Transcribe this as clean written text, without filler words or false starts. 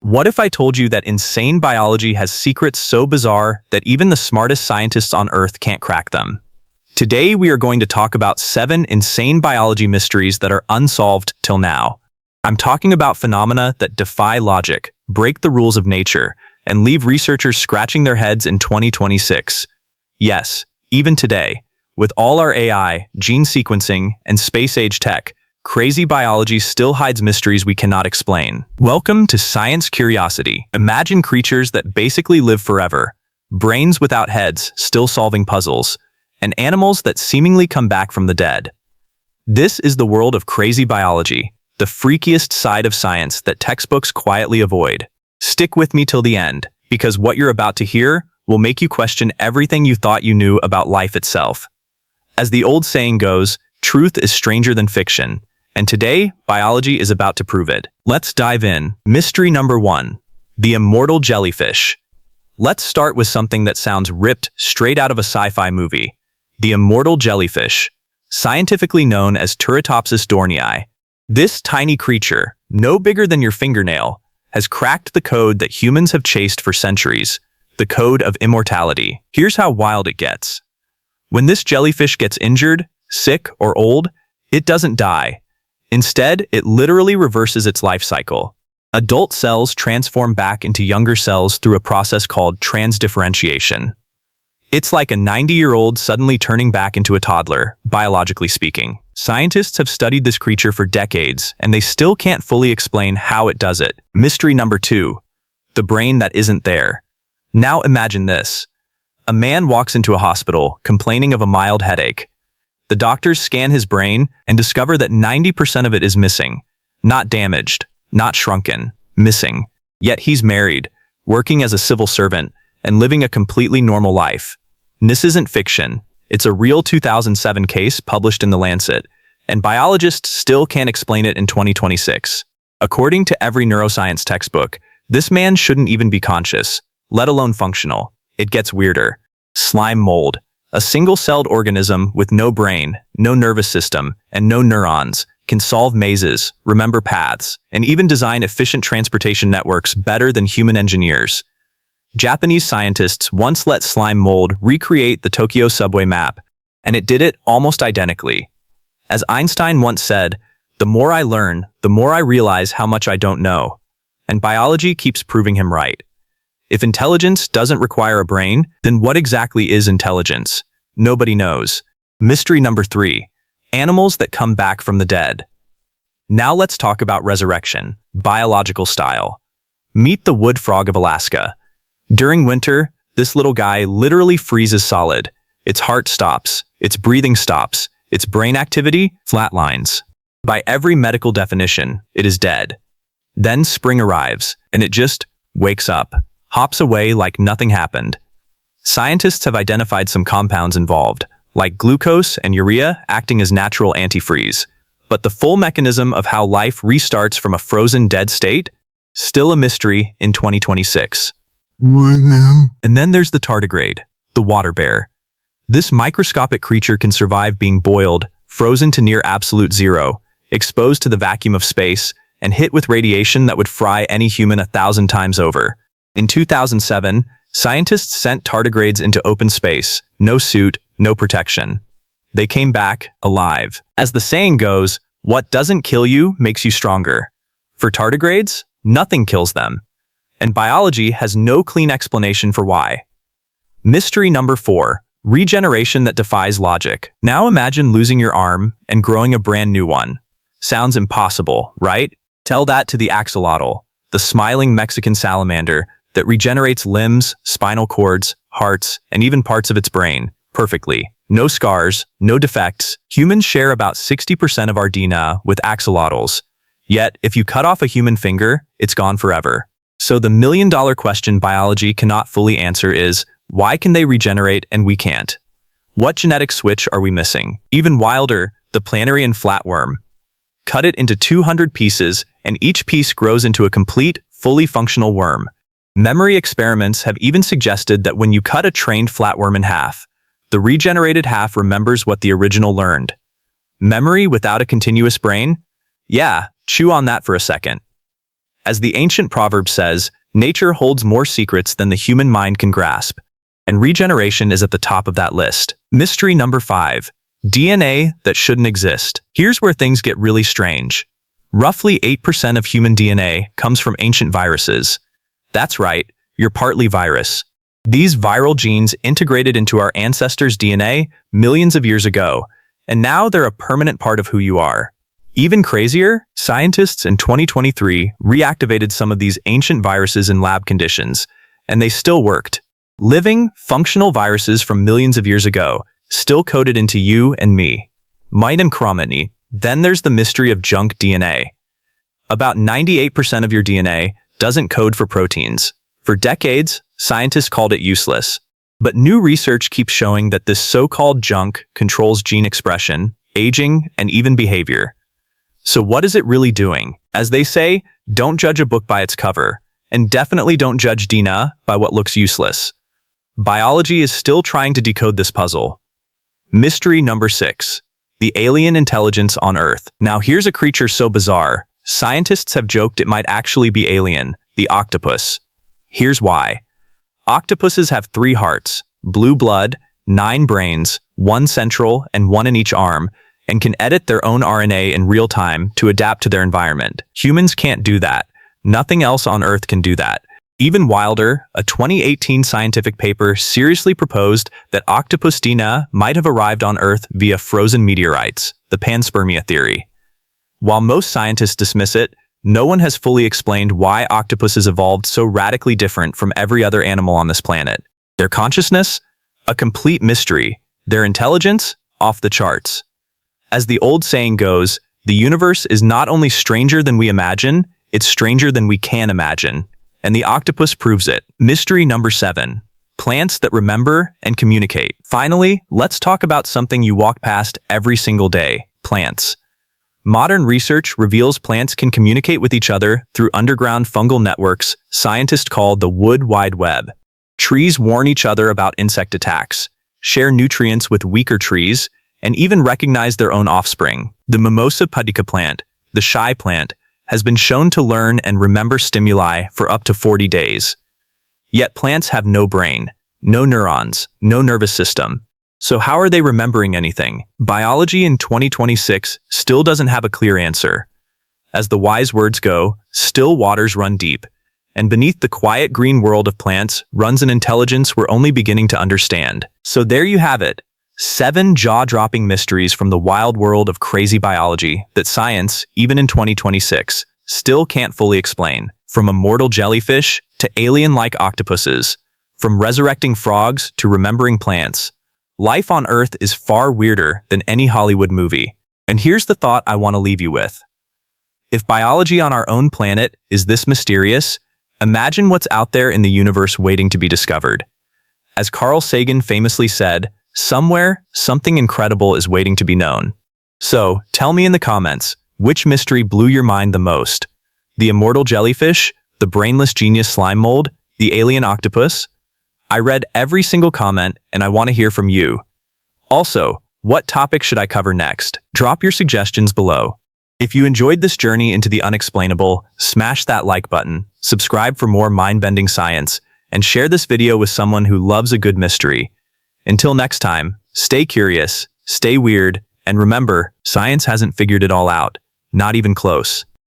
What if I told you that insane biology has secrets so bizarre that even the smartest scientists on Earth can't crack them? Today, we are going to talk about 7 insane biology mysteries that are unsolved till now. I'm talking about phenomena that defy logic, break the rules of nature, and leave researchers scratching their heads in 2026. Yes, even today, with all our AI, gene sequencing, and space-age tech, crazy biology still hides mysteries we cannot explain. Welcome to Science Curiosity. Imagine creatures that basically live forever, brains without heads still solving puzzles, and animals that seemingly come back from the dead. This is the world of crazy biology, the freakiest side of science that textbooks quietly avoid. Stick with me till the end, because what you're about to hear will make you question everything you thought you knew about life itself. As the old saying goes, truth is stranger than fiction, and today, biology is about to prove it. Let's dive in. Mystery number 1. The immortal jellyfish. Let's start with something that sounds ripped straight out of a sci-fi movie. The immortal jellyfish, scientifically known as Turritopsis dohrnii. This tiny creature, no bigger than your fingernail, has cracked the code that humans have chased for centuries, the code of immortality. Here's how wild it gets. When this jellyfish gets injured, sick, or old, it doesn't die. Instead, it literally reverses its life cycle. Adult cells transform back into younger cells through a process called transdifferentiation. It's like a 90-year-old suddenly turning back into a toddler, biologically speaking. Scientists have studied this creature for decades, and they still can't fully explain how it does it. Mystery number 2. The brain that isn't there. Now imagine this. A man walks into a hospital, complaining of a mild headache. The doctors scan his brain and discover that 90% of it is missing. Not damaged, not shrunken, missing. Yet he's married, working as a civil servant, and living a completely normal life. This isn't fiction. It's a real 2007 case published in The Lancet, and biologists still can't explain it in 2026. According to every neuroscience textbook, this man shouldn't even be conscious, let alone functional. It gets weirder. Slime mold, a single-celled organism with no brain, no nervous system, and no neurons, can solve mazes, remember paths, and even design efficient transportation networks better than human engineers. Japanese scientists once let slime mold recreate the Tokyo subway map, and it did it almost identically. As Einstein once said, "The more I learn, the more I realize how much I don't know." And biology keeps proving him right. If intelligence doesn't require a brain, then what exactly is intelligence? Nobody knows. Mystery number 3. Animals that come back from the dead. Now let's talk about resurrection, biological style. Meet the wood frog of Alaska. During winter, this little guy literally freezes solid. Its heart stops, its breathing stops, its brain activity flatlines. By every medical definition, it is dead. Then spring arrives, and it just wakes up, hops away like nothing happened. Scientists have identified some compounds involved, like glucose and urea acting as natural antifreeze. But the full mechanism of how life restarts from a frozen dead state? Still a mystery in 2026. And then there's the tardigrade, the water bear. This microscopic creature can survive being boiled, frozen to near absolute zero, exposed to the vacuum of space, and hit with radiation that would fry any human 1,000 times over. In 2007, scientists sent tardigrades into open space, no suit, no protection. They came back alive. As the saying goes, what doesn't kill you makes you stronger. For tardigrades, nothing kills them. And biology has no clean explanation for why. Mystery number 4. Regeneration that defies logic. Now imagine losing your arm and growing a brand new one. Sounds impossible, right? Tell that to the axolotl, the smiling Mexican salamander that regenerates limbs, spinal cords, hearts, and even parts of its brain, perfectly. No scars, no defects. Humans share about 60% of our DNA with axolotls. Yet, if you cut off a human finger, it's gone forever. So the million-dollar question biology cannot fully answer is, why can they regenerate and we can't? What genetic switch are we missing? Even wilder, the planarian flatworm. Cut it into 200 pieces, and each piece grows into a complete, fully functional worm. Memory experiments have even suggested that when you cut a trained flatworm in half, the regenerated half remembers what the original learned. Memory without a continuous brain? Yeah, chew on that for a second. As the ancient proverb says, nature holds more secrets than the human mind can grasp, and regeneration is at the top of that list. Mystery number 5. DNA that shouldn't exist. Here's where things get really strange. Roughly 8% of human DNA comes from ancient viruses. That's right, you're partly virus. These viral genes integrated into our ancestors' DNA millions of years ago, and now they're a permanent part of who you are. Even crazier, scientists in 2023 reactivated some of these ancient viruses in lab conditions, and they still worked. Living, functional viruses from millions of years ago, still coded into you and me. Mitochondria. Then there's the mystery of junk DNA. About 98% of your DNA doesn't code for proteins. For decades, scientists called it useless. But new research keeps showing that this so-called junk controls gene expression, aging, and even behavior. So what is it really doing? As they say, don't judge a book by its cover, and definitely don't judge DNA by what looks useless. Biology is still trying to decode this puzzle. Mystery number 6. The alien intelligence on Earth. Now here's a creature so bizarre, scientists have joked it might actually be alien, the octopus. Here's why. Octopuses have 3 hearts, blue blood, 9 brains, 1 central and 1 in each arm, and can edit their own RNA in real time to adapt to their environment. Humans can't do that. Nothing else on Earth can do that. Even wilder, a 2018 scientific paper seriously proposed that octopus DNA might have arrived on Earth via frozen meteorites, the panspermia theory. While most scientists dismiss it, no one has fully explained why octopuses evolved so radically different from every other animal on this planet. Their consciousness? A complete mystery. Their intelligence? Off the charts. As the old saying goes, the universe is not only stranger than we imagine, it's stranger than we can imagine. And the octopus proves it. Mystery number 7. Plants that remember and communicate. Finally, let's talk about something you walk past every single day. Plants. Modern research reveals plants can communicate with each other through underground fungal networks scientists call the Wood Wide Web. Trees warn each other about insect attacks, share nutrients with weaker trees, and even recognize their own offspring. The Mimosa pudica plant, the shy plant, has been shown to learn and remember stimuli for up to 40 days. Yet plants have no brain, no neurons, no nervous system. So how are they remembering anything? Biology in 2026 still doesn't have a clear answer. As the wise words go, still waters run deep, and beneath the quiet green world of plants runs an intelligence we're only beginning to understand. So there you have it. 7 jaw-dropping mysteries from the wild world of crazy biology that science, even in 2026, still can't fully explain. From immortal jellyfish to alien-like octopuses, from resurrecting frogs to remembering plants, life on Earth is far weirder than any Hollywood movie. And here's the thought I want to leave you with. If biology on our own planet is this mysterious, imagine what's out there in the universe waiting to be discovered. As Carl Sagan famously said, somewhere, something incredible is waiting to be known. So, tell me in the comments, which mystery blew your mind the most? The immortal jellyfish? The brainless genius slime mold? The alien octopus? I read every single comment, and I want to hear from you. Also, what topic should I cover next? Drop your suggestions below. If you enjoyed this journey into the unexplainable, smash that like button, subscribe for more mind-bending science, and share this video with someone who loves a good mystery. Until next time, stay curious, stay weird, and remember, science hasn't figured it all out. Not even close.